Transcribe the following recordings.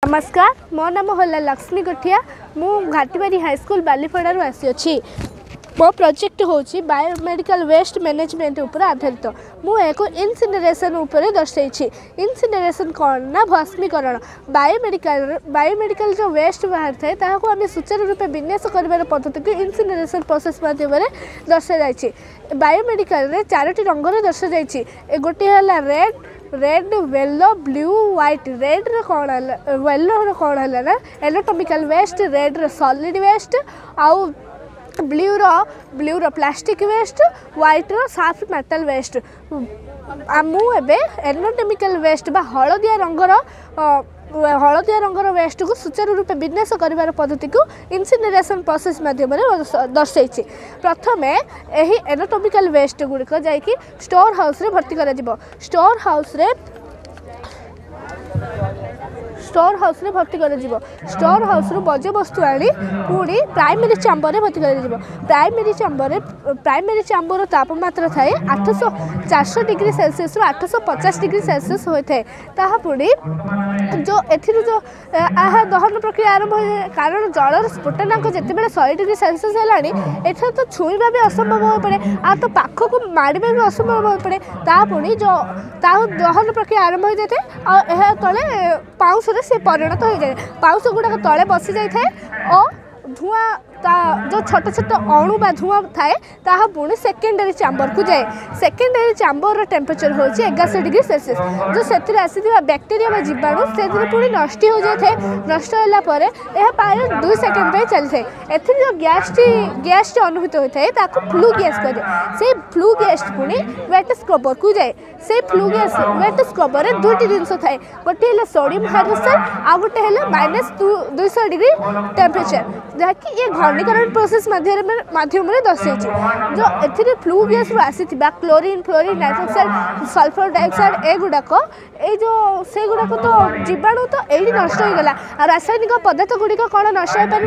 नमस्कार, मो नाम होला लक्ष्मी गठिया। मु घाटीबारी हाईस्कूल बालीपड़ारू आसी मो प्रोजेक्ट होची बायोमेडिकल वेस्ट मैनेजमेंट उपर आधारित। मु एको इनसिनरेशन उपर दर्शाई। इनसिनरेशन कौन ना भस्मीकरण। बायोमेडिकल जो वेस्ट बाहर थाए ताहाको आमे सुचारू रूपे विन्यास करिवार पद्धति को इनसिनरेशन प्रोसेस माध्यम रे दर्शा जायछि। बायोमेडिकल रे चारोटी रंग रे दर्शा जायछि। गोटे हला red yellow blue white. Red रे कौन है येलो रे कौन है ना एनाटॉमिकल वेस्ट। रेड रे सॉलिड वेस्ट आउ ब्लू रो प्लास्टिक वेस्ट। व्हाइट रो सॉफ्ट मेटल वेस्ट। मु एबे एनाटॉमिकल वेस्ट बा हलदिया रंगर वेस्ट को सुचारू रूपे विन्यास करिवार पद्धति को इनसिनरेशन प्रोसेस माध्यम दर्शाई। प्रथम एही एनाटॉमिकल वेस्ट गुड़िक जाइकी स्टोर हाउस रे भर्ती करा जिवो। स्टोर हाउस रे भर्ती कर स्टोर हाउस रु बज वस्तु आनी पुणी प्राइमरी चैम्बर रे भर्ती कर प्राइमरी चैम्बर तापमात्रा थाए 400 डिग्री सेल्सियस रु 850 डिग्री सेल्सियस होता है। ताहा पुणी जो एथिरु जो दहन प्रक्रिया आरंभ हो कारण जलर स्फुटनांक जितेबाला 100 डिग्री सेल्सियस है एथर तो छुईबा भी असंभव हो पड़े आ तो पाख को मारिबा भी असंभव हो पड़े। ता पुणी जो दहन प्रक्रिया आरंभ हो जाए आ तले पाउस से परिणत हो जाए। पाउस गुड़ाक तले बसी जाए और धुआं जो छोट छोट अणु बा धुआं थाए ताहा पुणी सेकेंडरी चैम्बर को जाए। सेकेंडरी चैम्बर टेम्परेचर हो 180 डिग्री सेल्सियस। जो से आसीथिबा बैक्टेरिया बा जीवाणु से पुणी नष्ट हो जाए। नष्ट होला परे यह प्राय 2 सेकेंड रे चली थाए। एथि जो गैस अनुभूत होता है ताको फ्लू गैस कहे। से फ्लू गैस पुणी वेट स्क्रबर को जाए। से फ्लू गैस वेट स्क्रबर रे दुटी जिनस थाए। गोटे है सोडियम हाइड्रोक्साइड आ गोटे है -200 डिग्री टेम्परेचर जहाँकि ये घनीकरण प्रोसेस माध्यम दर्शाई। जो एथिरे फ्लू गैस रु आसीथिबा क्लोरीन फ्लोरीन नाइट्रोक्साइड सल्फर डाइऑक्साइड एगुड़ाक से गुड़ाक तो जीवाणु तो ये नष्ट हो गला। रासायनिक पदार्थ गुड़िक कौन नष्ट हो पार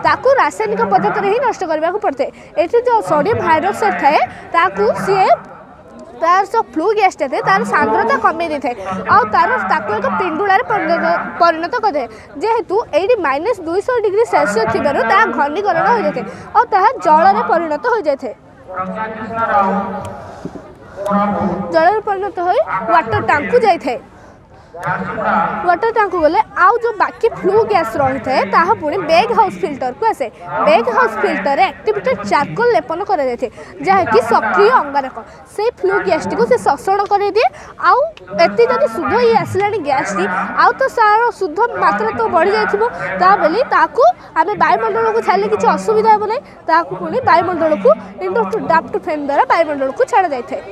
ताकू रासायनिक पदार्थ ही नष्ट करने पड़ते। ये जो सोडियम हाइड्रोक्साइड थाए ताकू सी तार जो फ्लू गैस थे तार सांद्रता कमे दे तार एक पिंडुला परिणत करे जेहेतु ये -200 डिग्री सेल्सियस थी घनीकरण हो जाए और जल में परिणत हो जाए। जल परिणत हो वाटर टैंक को जाए। वाटर टैंक को गले आउ जो बाकी फ्लू गैस रही है पुणी बेग हाउस फिल्टर को आसे। Bag house filter activated charcoal लेपन कर जहाँकि सक्रिय अंगारक से फ्लू गैस टी को से शोषण कर दिए। आउ एति जदि शुद्ध ही आसला गैस टी आउ तो सार शुद्ध मात्रा तो बढ़ी जाए ताकू आम वायुमंडल को छाड़े किसी असुविधा हे ना पुणी वायुमंडल को इंडोर टू डाफ्ट फैन द्वारा वायुमंडल को छाड़ जाए।